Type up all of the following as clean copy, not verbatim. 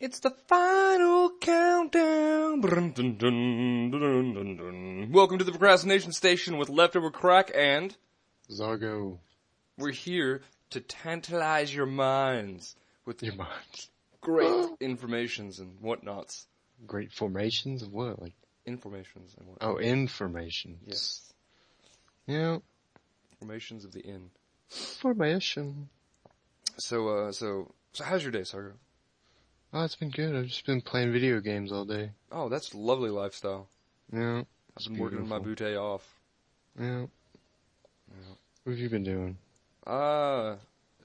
It's the final countdown. Dun, dun, dun, dun, dun, dun, dun. Welcome to the Procrastination Station with Leftover Crack and Zargo. We're here to tantalize your minds with Your minds. great informations and whatnots. Great formations of what? Like Informations and whatnots. oh, information. Yes. Yeah. Formations of the inn. Formation. So how's your day, Sargo? Oh, it's been good. I've just been playing video games all day. Oh, that's a lovely lifestyle. Yeah. I've been working my bootay off. Yeah. What have you been doing?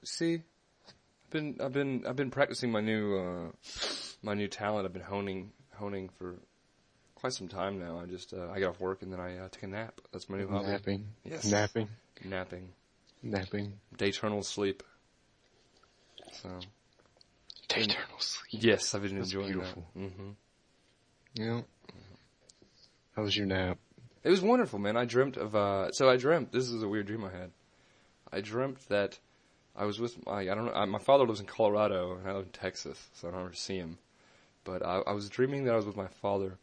See, I've been practicing my new talent. I've been honing for quite some time now. I get off work and then I take a nap. That's my new hobby. Napping. Yes. Napping. Dayternal sleep. So. Dayternal sleep. Yes, I've been That's enjoying beautiful. that. Mm-hmm. Yeah. How was your nap? It was wonderful, man. I dreamt, this is a weird dream I had. I dreamt that I was with my father lives in Colorado and I live in Texas, so I don't ever see him. But I was dreaming that I was with my father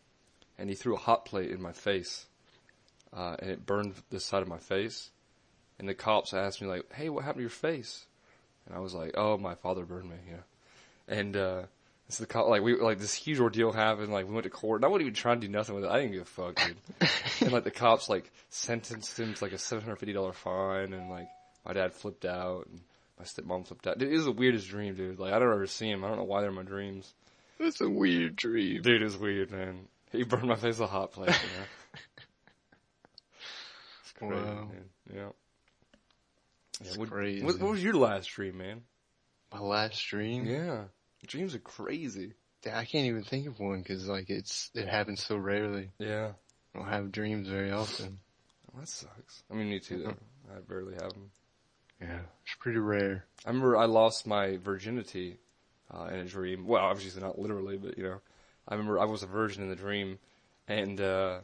and he threw a hot plate in my face, and it burned this side of my face. And the cops asked me like, "Hey, what happened to your face?" And I was like, "Oh, my father burned me," And, so the cop, this huge ordeal happened, we went to court, and I wasn't even trying to do nothing with it. I didn't give a fuck, dude. And, the cops, sentenced him to, a $750 fine, and, my dad flipped out, and my stepmom flipped out. Dude, it was the weirdest dream, dude. I don't ever see him. I don't know why they're in my dreams. That's a weird dream. Dude, it was weird, man. He burned my face with a hot plate, It's crazy, wow. man. Yeah. It's crazy. What was your last dream, man? My last dream? Yeah. Dreams are crazy. I can't even think of one because it happens so rarely. Yeah. I don't have dreams very often. Well, that sucks. I mean, me too, though. I barely have them. Yeah, it's pretty rare. I remember I lost my virginity in a dream. Well, obviously not literally, but, I remember I was a virgin in the dream, and I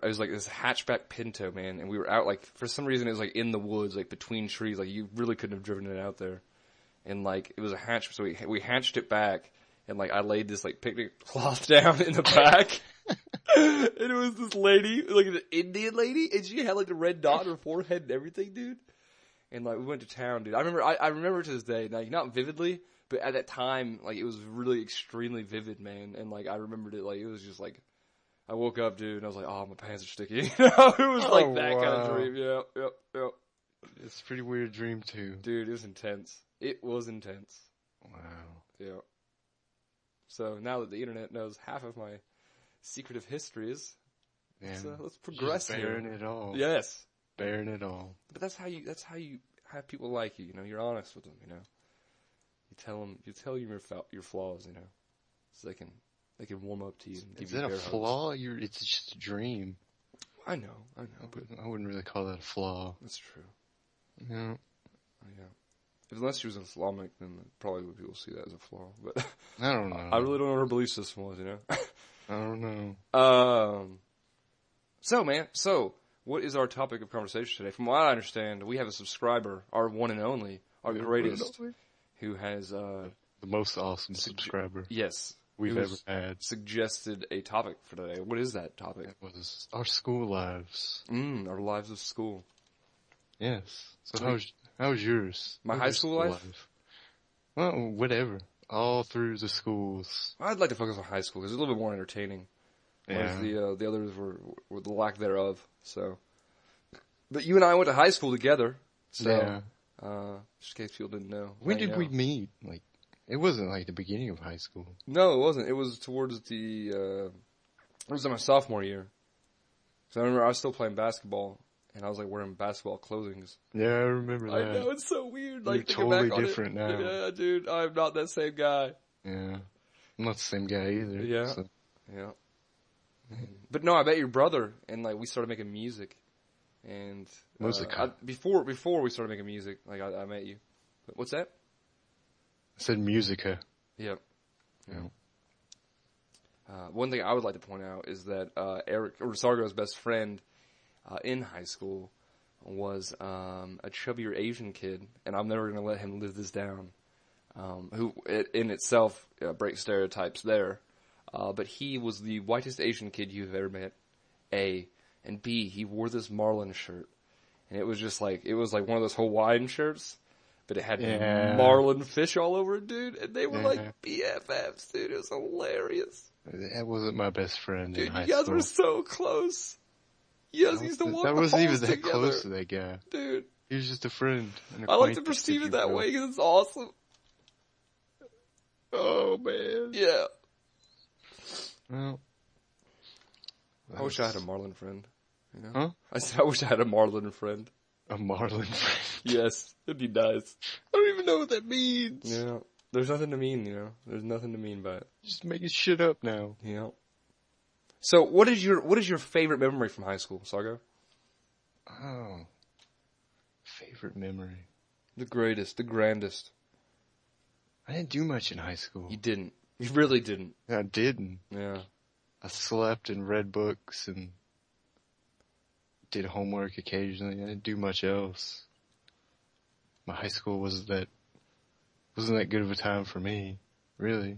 was this hatchback Pinto, man, and we were out, for some reason it was, in the woods, between trees, you really couldn't have driven it out there. And, it was a hatch, so we hatched it back, and, I laid this, picnic cloth down in the back. And it was this lady, an Indian lady, and she had, the red dot on her forehead and everything, dude. And, we went to town, dude. I remember to this day, not vividly, but at that time, it was really extremely vivid, man. And, I remembered it, it was just, I woke up, dude, and I was like, oh, my pants are sticky. It was, that wow. kind of dream. Yep. It's a pretty weird dream, too. Dude, it was intense. It was intense. Wow. Yeah. So now that the internet knows half of my secretive histories, let's progress just here. bearing it all. Yes. Bearing it all. But that's how you have people like you. You're honest with them. You tell them your flaws. So they can warm up to you. And give Is you that a bear flaw? It's just a dream. I know. But I wouldn't really call that a flaw. that's true. Yeah. Yeah. Unless she was Islamic, then probably people see that as a flaw. But I don't know. I really don't know what her belief system was. I don't know. So what is our topic of conversation today? From what I understand, we have a subscriber, our one and only, our greatest, who has The most awesome subscriber yes, we've ever had. Suggested a topic for today. What is that topic? That was our school lives. Our lives of school. Yes. So how was yours? My high school life? Well, whatever. All through the schools. I'd like to focus on high school because it's a little bit more entertaining. Yeah. Whereas the others were the lack thereof. So, but you and I went to high school together. So, yeah. Just in case people didn't know. When did we meet? It wasn't the beginning of high school. No, it wasn't. It was towards it was in my sophomore year. So I remember I was still playing basketball, and I was wearing basketball clothings. Yeah, I remember that. I know, it's so weird. You're totally different now. Yeah, dude, I'm not that same guy. Yeah. I'm not the same guy either. Yeah. So. Yeah. But no, I met your brother, and we started making music. And before we started making music, I met you. What's that? I said musica. Yep. Yeah. One thing I would like to point out is that Sargo's best friend in high school was a chubbier Asian kid, and I'm never going to let him live this down. who in itself breaks stereotypes there. But he was the whitest Asian kid you've ever met. A. And B, he wore this Marlin shirt. And it was just like, one of those Hawaiian shirts, but it had Marlin fish all over it, dude. And they were like BFFs, dude. It was hilarious. That wasn't my best friend dude, in high you guys school. were so close. You guys used to walk That the wasn't even halls that together. close to that guy. Dude. He was just a friend. I like to perceive it that way because it's awesome. Oh, man. Yeah. Well. I wish I had a Marlin friend. You know? Huh? I said I wish I had a Marlin friend. A Marlin friend. Yes, it'd be nice. I don't even know what that means. Yeah. There's nothing to mean, you know? There's nothing to mean by it. Just making shit up now. Yeah. So, what is your favorite memory from high school, Sargo? Oh. Favorite memory. The greatest, the grandest. I didn't do much in high school. You didn't. You really didn't. I didn't. Yeah. I slept and read books and did homework occasionally. I didn't do much else. My high school wasn't that good of a time for me, really.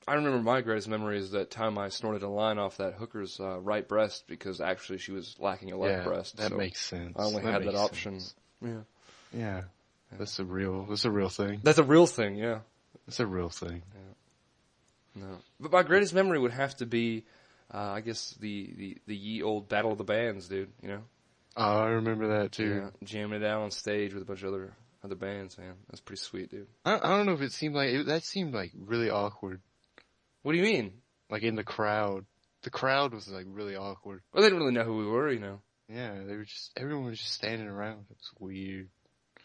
I remember my greatest memory is that time I snorted a line off that hooker's right breast because actually she was lacking a left breast. That makes sense. I only had that option. Sense. Yeah. Yeah. That's a real thing. That's a real thing, yeah. It's a real thing. Yeah. No. But my greatest memory would have to be, I guess, the ye old Battle of the Bands, dude, you know? Oh, I remember that too. Yeah, jamming it out on stage with a bunch of other bands, man. That's pretty sweet, dude. I don't know if it seemed like, that seemed like really awkward. What do you mean? Like in the crowd. The crowd was like really awkward. Well, they didn't really know who we were, you know? Yeah, everyone was just standing around. It was weird.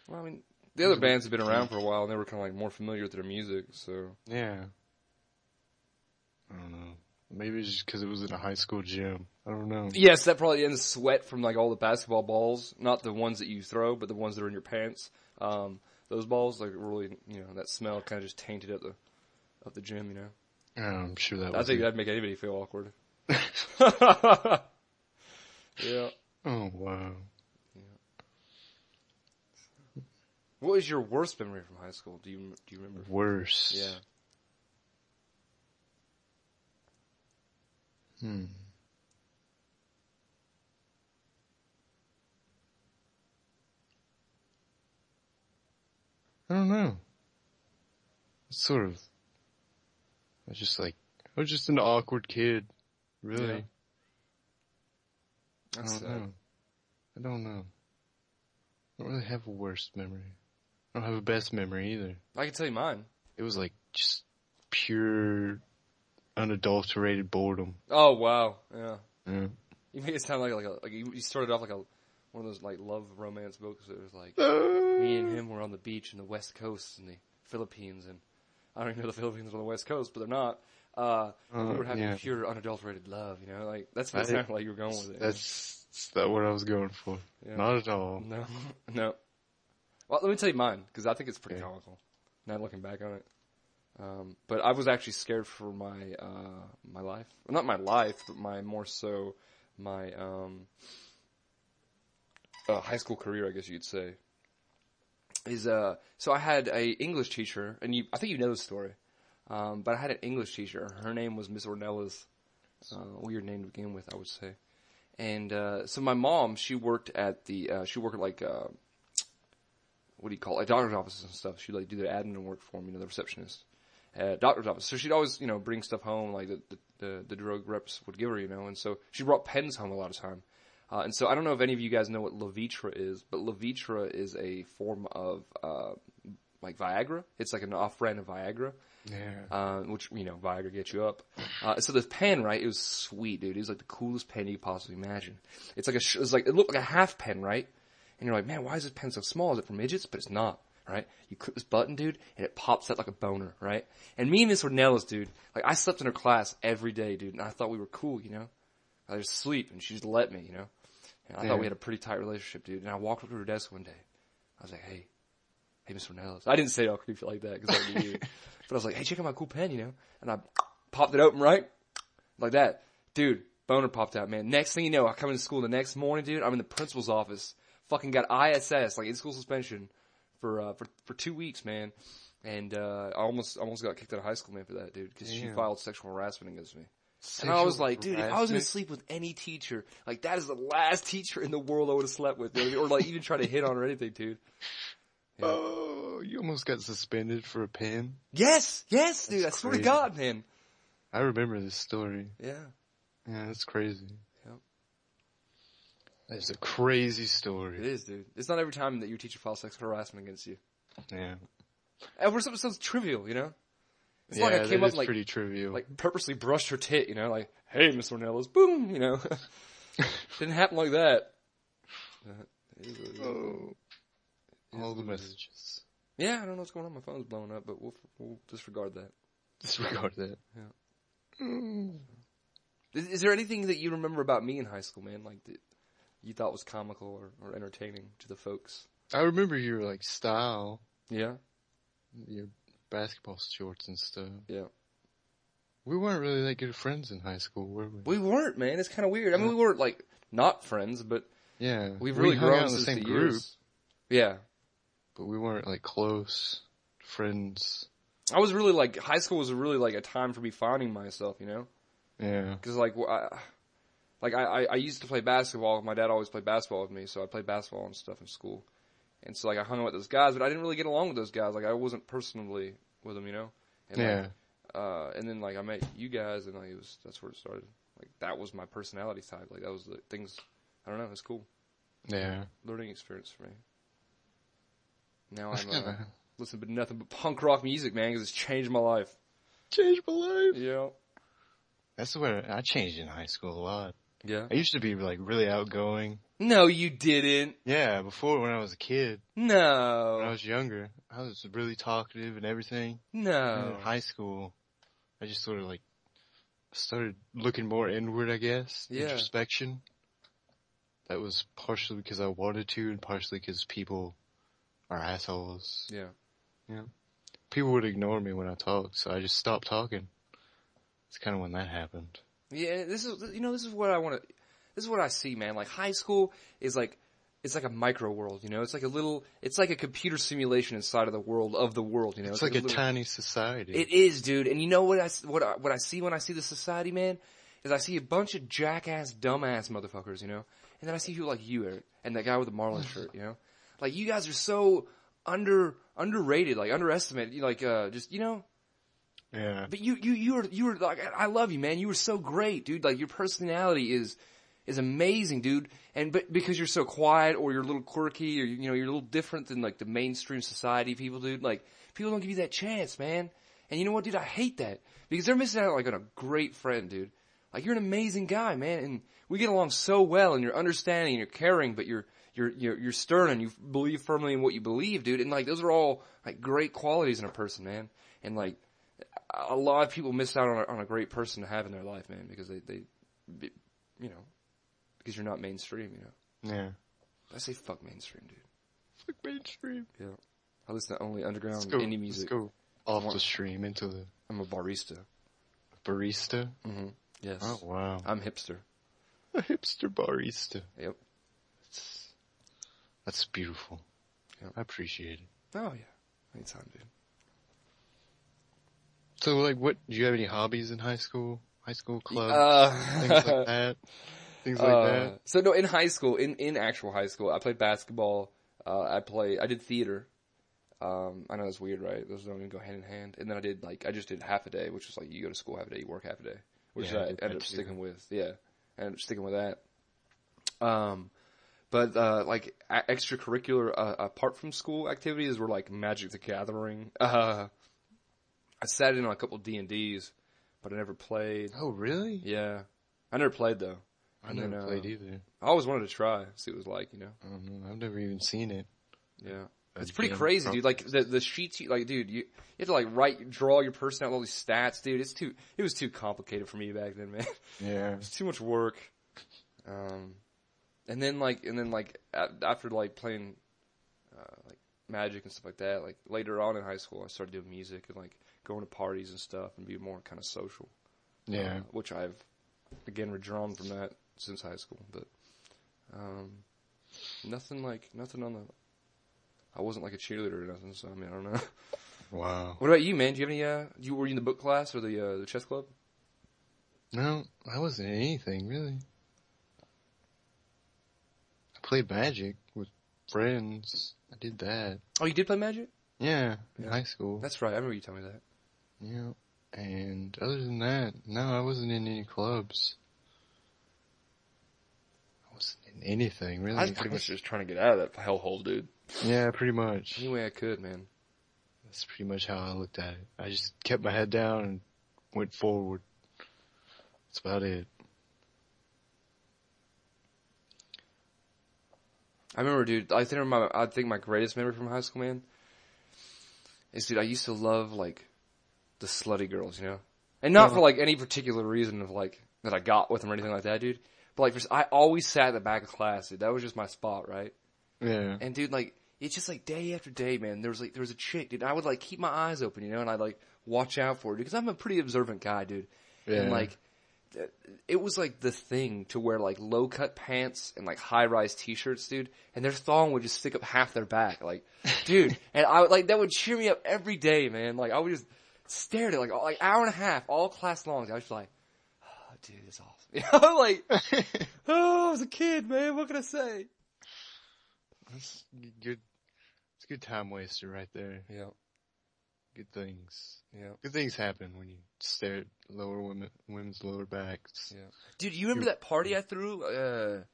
Well, I mean, the other bands have been around for a while and they were kind of like more familiar with their music, so. Yeah. I don't know. Maybe it's just because it was in a high school gym. I don't know. Yes, that probably ends sweat from like all the basketball balls, not the ones that you throw, but the ones that are in your pants. Those balls, like really, you know, that smell kind of just tainted up the gym, you know. Yeah, I'm sure that. I think that'd make anybody feel awkward. Yeah. Oh wow. Yeah. What was your worst memory from high school? Do you remember? Worst. Yeah. I don't know. It's sort of. I was just an awkward kid, really. Yeah. I don't know. I don't really have a worst memory. I don't have a best memory either. I can tell you mine. It was like just pure, unadulterated boredom. Oh wow, yeah. Yeah. You make it sound like you started off like one of those like love romance books. It was like me and him were on the beach in the West Coast in the Philippines, and I don't even know the Philippines are on the West Coast, but they're not. We were having pure, unadulterated love. You know, like that's what it sounded like you were going with it. That's not what I was going for. Yeah. Not at all. No. Well, let me tell you mine because I think it's pretty comical. Now looking back on it. But I was actually scared for my life. Well, not my life, but my high school career, I guess you could say. So I had a English teacher, and I think you know the story. But I had an English teacher. Her name was Miss Ornelas. Weird name to begin with, I would say. And, so my mom, she worked at like, what do you call it? Like doctor's offices and stuff. She'd like do the admin work for me, you know, the receptionist at doctor's office. So she'd always, you know, bring stuff home like the drug reps would give her, you know, and so she brought pens home a lot of time. And so I don't know if any of you guys know what Levitra is, but Levitra is a form of, like Viagra. It's like an off-brand of Viagra. Yeah. Which, you know, Viagra gets you up. So this pen, right, it was sweet, dude. It was like the coolest pen you could possibly imagine. It looked like a half pen, right? And you're like, man, why is this pen so small? Is it for midgets? But it's not, right? You click this button, dude, and it pops out like a boner, right? And me and Miss Ornelas, dude, like I slept in her class every day, dude, and I thought we were cool, you know? I just sleep, and she just let me, you know? And I thought we had a pretty tight relationship, dude. And I walked up to her desk one day. I was like, hey, Miss Ornelas. I didn't say it all creepy like that, because that would be weird. But I was like, hey, check out my cool pen, you know? And I popped it open, right? Like that. Dude, boner popped out, man. Next thing you know, I come into school the next morning, dude. I'm in the principal's office. Fucking got ISS, like in-school suspension, for 2 weeks, man. And I almost got kicked out of high school, man, for that, dude, because she Damn. filed sexual harassment against me. And Sexual I was like, dude, if I was gonna harassment? sleep with any teacher, like, that is the last teacher in the world I would have slept with, dude. Or like even try to hit on or anything, dude. Yeah. Oh, you almost got suspended for a pen. Yes, dude. That's I swear to crazy. God, man. I remember this story. Yeah. Yeah, that's crazy. Yep. That's a crazy It story. is, dude. It's not every time that your teacher files sexual harassment against you. Yeah. And for something so trivial, you know? It's Yeah, not like I came that up is and like, pretty trivial. like purposely brushed her tit, you know? Like, hey, Miss Ornelas, boom, you know? Didn't happen like that. It is what it is. Oh. It is All the what it is. messages. Yeah, I don't know what's going on. My phone's blowing up, but we'll disregard that. Disregard that. Yeah. Mm. Is there anything that you remember about me in high school, man? Like that you thought was comical or entertaining to the folks? I remember your, like, style. Yeah, Your basketball shorts and stuff. yeah. We weren't really that good friends in high school, were we? We weren't, man. It's kind of weird. I mean, we weren't like not friends, but Yeah. we've We really hung grown out in the since same the group, years. Yeah, but we weren't, like, close friends. I was really like high school was really like a time for me finding myself, you know? Yeah. Because I used to play basketball. My dad always played basketball with me, so I played basketball and stuff in school. And so like I hung out with those guys, but I didn't really get along with those guys. Like I wasn't personally with them, you know? And Yeah. And then like I met you guys, and like that's where it started. Like that was my personality type. Like that was the things. I don't know. It's cool. Yeah. Learning experience for me. Now I'm listening to nothing but punk rock music, man, because it's changed my life. Changed my life. Yeah. That's where I changed in high school a lot. Yeah. I used to be like really outgoing. No, you didn't. Yeah, before when I was a kid, No. when I was younger, I was really talkative and everything. And No. in high school, I just sort of like started looking more inward, I guess. Yeah. Introspection. That was partially because I wanted to, and partially because people are assholes. Yeah. Yeah. People would ignore me when I talked, so I just stopped talking. It's kind of when that happened. Yeah, this is what I want to, this is what I see, man. Like high school is like, it's like a micro world, you know? It's like a computer simulation inside of the world, you know? It's like a little, tiny society. It is, dude. And you know what I see when I see the society, man? Is I see a bunch of jackass, dumbass motherfuckers, you know? And then I see people like you, Eric, and that guy with the Marlin shirt, you know? Like, you guys are so underrated, like, underestimated, like, just, you know? Yeah. But you were like, I love you, man. You were so great, dude. Like, your personality is amazing, dude. But because you're so quiet, or you're a little quirky, or, you know, you're a little different than, like, the mainstream society people, dude. Like, people don't give you that chance, man. And you know what, dude? I hate that. Because they're missing out, like, on a great friend, dude. Like, you're an amazing guy, man. And we get along so well, and you're understanding, and you're caring, but you're stern, and you believe firmly in what you believe, dude. And, like, those are all, like, great qualities in a person, man. And, like, a lot of people miss out on a great person to have in their life, man, because they you know, because you're not mainstream, you know. Yeah. I say fuck mainstream, dude. Fuck mainstream. Yeah. I listen to only underground Let's go, indie music. Let's go off the stream into the I'm a barista. barista. Mm-hmm. Yes. Oh, wow. I'm hipster. A hipster barista. Yep. That's beautiful. Yep. I appreciate it. Oh, yeah. Anytime, dude. So, like, do you have any hobbies in high school? High school club? Things like that? Things like that? So, no, in high school, in actual high school, I played basketball. I did theater. I know that's weird, right? Those don't even go hand in hand. And then I just did half a day, which was like, you go to school half a day, you work half a day. Which Yeah, I ended up sticking with. Yeah. I ended up sticking with that. But like, extracurricular, apart from school activities were like Magic the Gathering. I sat in on a couple D&Ds, but I never played. Oh, really? Yeah. I never played, though. I never played either. I always wanted to try, see what it was like, you know? I don't know. I've never even seen it. Yeah. It's pretty crazy, dude. Like, the sheets, like, dude, you have to, like, draw your person out, all these stats, dude. It was too complicated for me back then, man. Yeah. It's too much work. And then, after, like, playing, like, Magic and stuff like that, like, later on in high school, I started doing music and, like, going to parties and stuff and be more kind of social. Yeah. Which I've, again, withdrawn from that since high school. But, nothing on the, I wasn't like a cheerleader or nothing, so, I mean, I don't know. Wow. What about you, man? Do you have any, were you in the book class or the chess club? No, I wasn't in anything, really. I played Magic with friends. I did that. Oh, you did play Magic? Yeah, in high school. That's right. I remember you telling me that. Yeah. And other than that, no, I wasn't in any clubs. I wasn't in anything, really. I was pretty much just trying to get out of that hellhole, dude. Yeah, pretty much. Any way I could, man. That's pretty much how I looked at it. I just kept my head down and went forward. That's about it. I remember, dude, I think my greatest memory from high school, man, is, dude, I used to love, like, the slutty girls, you know? And not for, like, any particular reason of, like, that I got with them or anything like that, dude. But, like, I always sat at the back of class, dude. That was just my spot, right? Yeah. And, dude, like, it's just, like, day after day, man. There was a chick, dude. I would, like, keep my eyes open, you know? And I'd, like, watch out for her, dude. Because I'm a pretty observant guy, dude. Yeah. And, like, it was, like, the thing to wear, like, low-cut pants and, like, high-rise t-shirts, dude. And their thong would just stick up half their back. Like, dude. And I, like, that would cheer me up every day, man. Like, I would just stare at it, like hour and a half, all class long. I was just like, oh, dude, it's awesome. You know, like, oh, I was a kid, man. What can I say? That's good. It's a good time waster right there. Yeah. Good things. Yeah. Good things happen when you stare at women's lower backs. Yeah. Dude, you remember that party I threw? It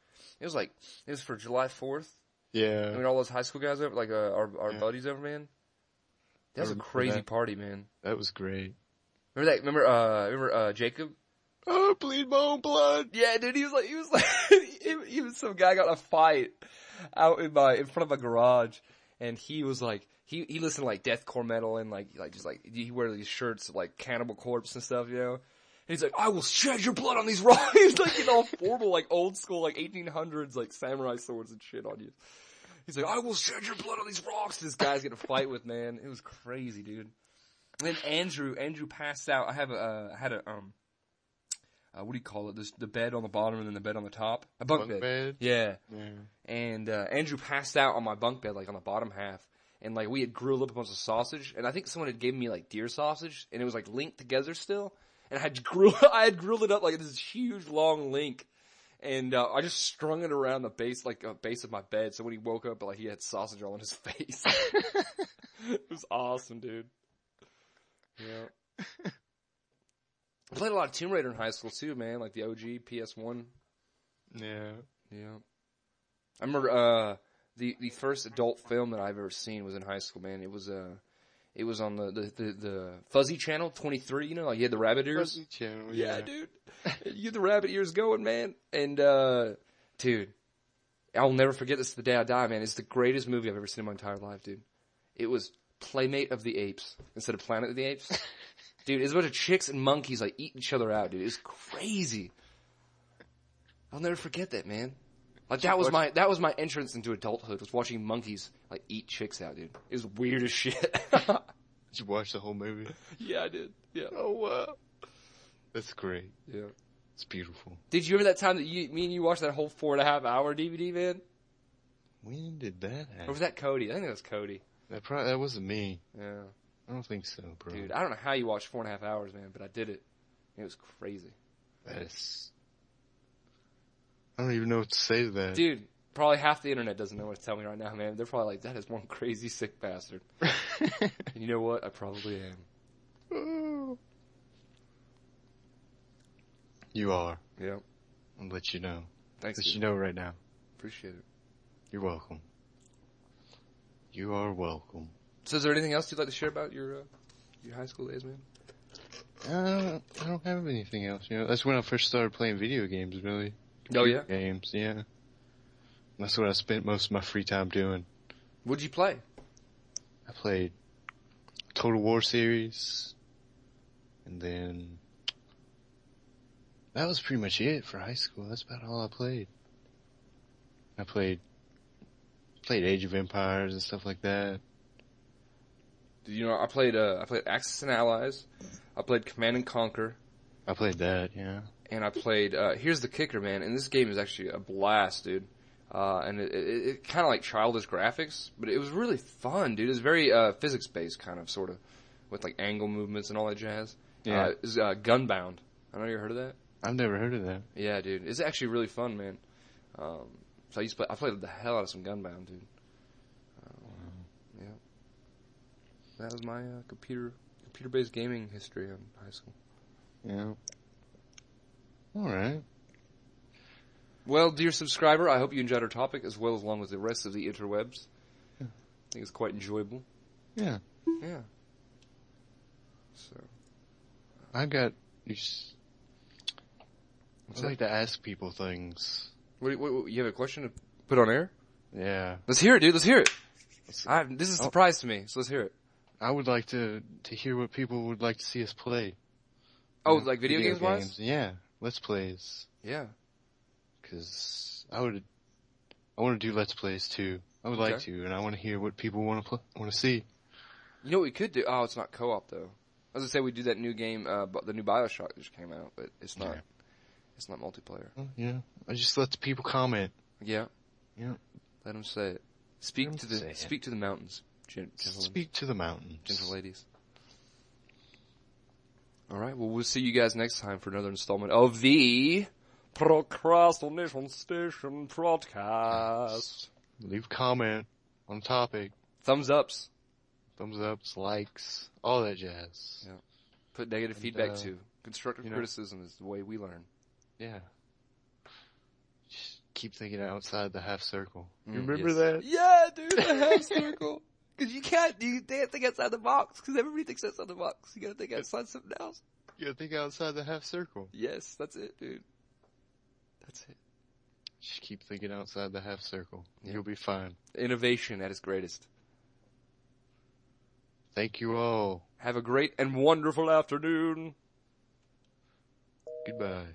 was for July 4th. Yeah. I mean, all those high school guys over, like, our buddies over, man. That was a crazy party, man. That was great. Remember that? Remember Jacob? Oh, bleed my own blood. Yeah, dude, he was some guy got in a fight out in front of my garage, and he was like, he listened to like deathcore metal and like just like, he wear these shirts like Cannibal Corpse and stuff, you know? And he's like, I will shed your blood on these rocks. He's like, you know, formal, like old school, like 1800s, like samurai swords and shit on you. He's like, I will shed your blood on these rocks. This guy's gonna fight with, man. It was crazy, dude. And then Andrew passed out. I had a what do you call it? The bed on the bottom and then the bed on the top. A bunk bed. Yeah. And Andrew passed out on my bunk bed, like on the bottom half. And like we had grilled up a bunch of sausage, and I think someone had given me like deer sausage, and it was like linked together still. And I had grilled it up like this huge long link. And I just strung it around the base of my bed, so when he woke up, like he had sausage all in his face. It was awesome, dude. Yeah. I played a lot of Tomb Raider in high school too, man. Like the OG PS1. Yeah. Yeah. I remember the first adult film that I've ever seen was in high school, man. It was on the Fuzzy Channel 23, you know, like you had the rabbit ears. Fuzzy Channel, yeah, dude. You had the rabbit ears going, man. And dude, I'll never forget this to the day I die, man. It's the greatest movie I've ever seen in my entire life, dude. It was Playmate of the Apes instead of Planet of the Apes. Dude, it's a bunch of chicks and monkeys like eating each other out, dude. It's crazy. I'll never forget that, man. Like that was my entrance into adulthood, was watching monkeys like eat chicks out, dude. It was weird as shit. Did you watch the whole movie? Yeah, I did. Yeah. Oh wow. That's great. Yeah. It's beautiful. Did you remember that time that me and you watched that whole 4.5 hour DVD, man? When did that happen? Or was that Cody? I think that was Cody. That wasn't me. Yeah. I don't think so, bro. Dude, I don't know how you watched 4.5 hours, man, but I did it. It was crazy. I don't even know what to say to that. Dude, probably half the internet doesn't know what to tell me right now, man. They're probably like, that is one crazy sick bastard. And you know what? I probably am. Oh. You are. Yeah. I'll let you know. Thanks, Let dude. you know right now. Appreciate it. You're welcome. You are welcome. So is there anything else you'd like to share about your high school days, man? I don't have anything else, you know. That's when I first started playing video games, really. Oh, yeah? Games, yeah. That's what I spent most of my free time doing. What'd you play? I played Total War series, and then that was pretty much it for high school. That's about all I played. I played Age of Empires and stuff like that. You know, I played Axis and Allies. I played Command and Conquer. I played that, yeah. And I played, here's the kicker, man, and this game is actually a blast, dude. and it kind of like childish graphics, but it was really fun, dude. It was very physics based, kind of, sort of, with like angle movements and all that jazz. Yeah. It was Gunbound. I don't know, you heard of that? I've never heard of that. Yeah, dude. It's actually really fun, man. So I played the hell out of some Gunbound, dude. Yeah. That was my computer-based gaming history in high school. Yeah. All right. Well, dear subscriber, I hope you enjoyed our topic as well as along with the rest of the interwebs. Yeah. I think it's quite enjoyable. Yeah. Yeah. So. I like to ask people things. Wait, you have a question to put on air? Yeah. Let's hear it, dude. Let's hear it. This is a surprise to me, so let's hear it. I would like to hear what people would like to see us play. Oh, like video games wise? Yeah. Let's plays. Yeah. Because I want to do Let's Plays too. I would like to, and I want to hear what people want to see. You know what we could do? Oh, it's not co-op though. I was gonna say we do that new game, the new BioShock that just came out, but it's not. Yeah. It's not multiplayer. Yeah, I just let the people comment. Yeah. Yeah. Let them say it. Speak to the mountains, gentlemen. Speak to the mountains, gentle ladies. All right. Well, we'll see you guys next time for another installment of the Procrastination Station Prodcast. Leave a comment on the topic. Thumbs ups, likes, all that jazz. Yeah. Put negative feedback too. Constructive criticism is the way we learn. Yeah. Just keep thinking outside the half circle. You remember that? Yeah, dude, the half circle. Because you can't think outside the box, because everybody thinks outside the box. You gotta think outside something else. You gotta think outside the half circle. Yes, that's it, dude. That's it. Just keep thinking outside the half circle. Yeah. You'll be fine. Innovation at its greatest. Thank you all. Have a great and wonderful afternoon. Goodbye.